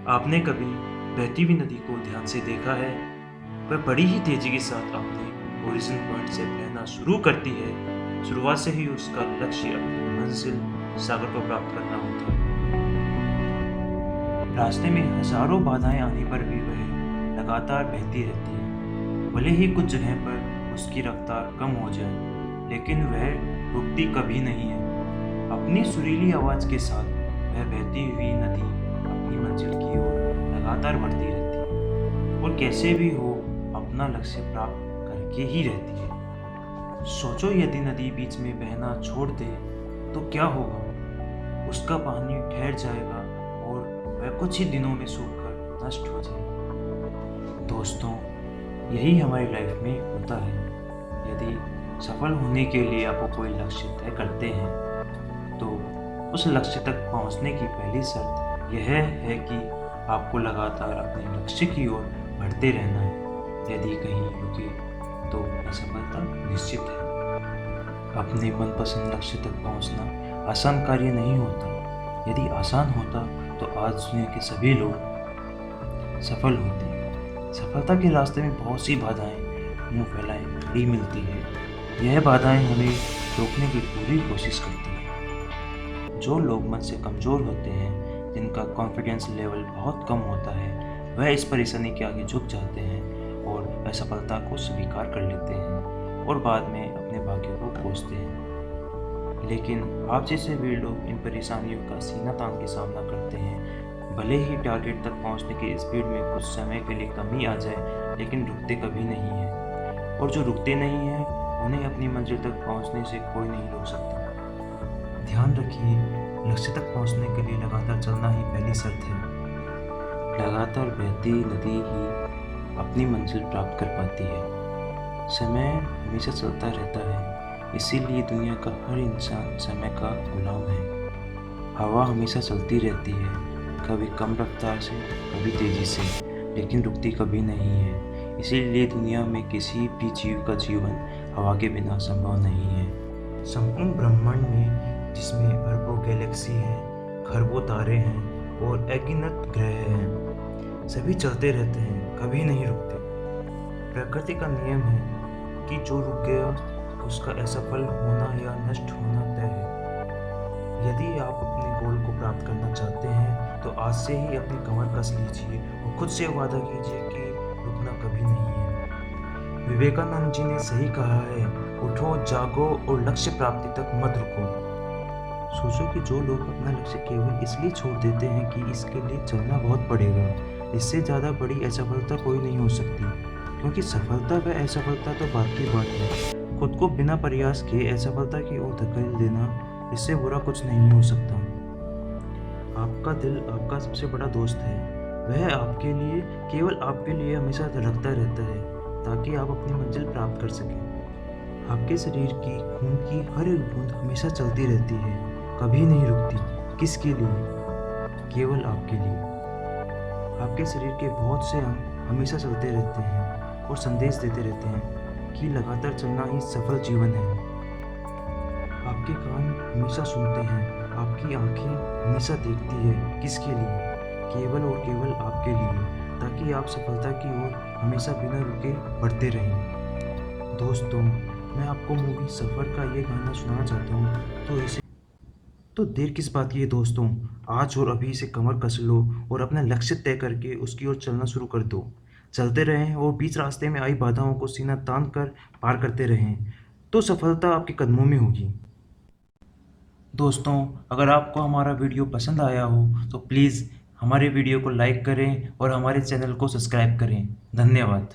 आपने कभी बहती हुई नदी को ध्यान से देखा है? वह बड़ी ही तेजी के साथ अपने ओरिजिन पॉइंट से बहना शुरू करती है। शुरुआत से ही उसका लक्ष्य अपनी मंजिल सागर को प्राप्त करना होता है। रास्ते में हजारों बाधाएं आने पर भी वह लगातार बहती रहती है। भले ही कुछ जगह पर उसकी रफ्तार कम हो जाए, लेकिन वह रुकती कभी नहीं है। अपनी सुरीली आवाज के साथ वह बहती हुई नदी अपनी मंजिल की ओर लगातार बढ़ती रहती है और कैसे भी हो अपना लक्ष्य प्राप्त करके ही रहती है। सोचो, यदि नदी बीच में बहना छोड़ दे तो क्या होगा? उसका पानी ठहर जाएगा और वह कुछ ही दिनों में सूखकर नष्ट हो जाएगा। दोस्तों, यही हमारी लाइफ में होता है। यदि सफल होने के लिए आपको कोई लक्ष्य तय करते हैं तो उस लक्ष्य तक पहुंचने की पहली शर्त यह है कि आपको लगातार अपने लक्ष्य की ओर बढ़ते रहना है। यदि कहीं रुके तो असफलता निश्चित है। अपने मनपसंद लक्ष्य तक पहुंचना आसान कार्य नहीं होता। यदि आसान होता तो आज दुनिया के सभी लोग सफल होते। सफलता के रास्ते में बहुत सी बाधाएं मुंह फैलाए खड़ी मिलती है। यह बाधाएं हमें रोकने की पूरी कोशिश करती हैं। जो लोग मन से कमज़ोर होते हैं, जिनका कॉन्फिडेंस लेवल बहुत कम होता है, वह इस परेशानी के आगे झुक जाते हैं और असफलता को स्वीकार कर लेते हैं और बाद में अपने भाग्य को कोसते हैं। लेकिन आप जैसे वीर लोग इन परेशानियों का सीना तान के सामना करते हैं। भले ही टारगेट तक पहुंचने की स्पीड में कुछ समय के लिए कमी आ जाए, लेकिन रुकते कभी नहीं हैं। और जो रुकते नहीं हैं, उन्हें अपनी मंजिल तक पहुंचने से कोई नहीं रोक सकता। ध्यान रखिए, लक्ष्य तक पहुंचने के लिए लगातार चलना ही पहली शर्त है। लगातार बहती नदी ही अपनी मंजिल प्राप्त कर पाती है। समय हमेशा चलता रहता है, इसीलिए दुनिया का हर इंसान समय का गुलाम है। हवा हमेशा चलती रहती है, कभी कम रफ्तार से, कभी तेजी से, लेकिन रुकती कभी नहीं है। इसीलिए दुनिया में किसी भी जीव का जीवन हवा के बिना संभव नहीं है। संपूर्ण ब्रह्मांड में, जिसमें अरबों गैलेक्सी हैं, खरबों तारे हैं और अगिनत ग्रह हैं, सभी चलते रहते हैं, कभी नहीं रुकते। प्रकृति का नियम है कि जो रुक गया उसका असफल होना या नष्ट होना तय है। यदि आप अपने गोल को प्राप्त करना चाहते हैं तो आज से ही अपनी कमर कस लीजिए और खुद से वादा कीजिए कि रुकना कभी नहीं है। विवेकानंद जी ने सही कहा है, उठो, जागो और लक्ष्य प्राप्ति तक मत रुको। सोचो कि जो लोग अपना लक्ष्य केवल इसलिए छोड़ देते हैं कि इसके लिए चलना बहुत पड़ेगा, इससे ज़्यादा बड़ी असफलता कोई नहीं हो सकती। क्योंकि सफलता व असफलता तो बात की बात है। खुद को बिना प्रयास के असफलता की ओर धकेल देना, इससे बुरा कुछ नहीं हो सकता। आपका दिल आपका सबसे बड़ा दोस्त है। वह आपके लिए, केवल आपके लिए हमेशा धड़कता रहता है ताकि आप अपनी मंजिल प्राप्त कर सकें। आपके शरीर की खून की हर एक बूंद हमेशा चलती रहती है, कभी नहीं रुकती। किसके लिए? केवल आपके लिए। आपके शरीर के बहुत से अंग हमेशा चलते रहते हैं और संदेश देते रहते हैं कि लगातार चलना ही सफल जीवन है। आपके कान हमेशा सुनते हैं, आपकी आंखें हमेशा देखती है। किसके लिए? केवल और केवल आपके लिए, ताकि आप सफलता की ओर हमेशा बिना रुके बढ़ते रहें। दोस्तों, मैं आपको मूवी सफ़र का ये गाना सुनाना चाहता हूँ, तो देर किस बात की है दोस्तों? आज और अभी से कमर कस लो और अपना लक्ष्य तय करके उसकी ओर चलना शुरू कर दो। चलते रहें और बीच रास्ते में आई बाधाओं को सीना तान कर पार करते रहें, तो सफलता आपके कदमों में होगी। दोस्तों, अगर आपको हमारा वीडियो पसंद आया हो तो प्लीज़ हमारे वीडियो को लाइक करें और हमारे चैनल को सब्सक्राइब करें। धन्यवाद।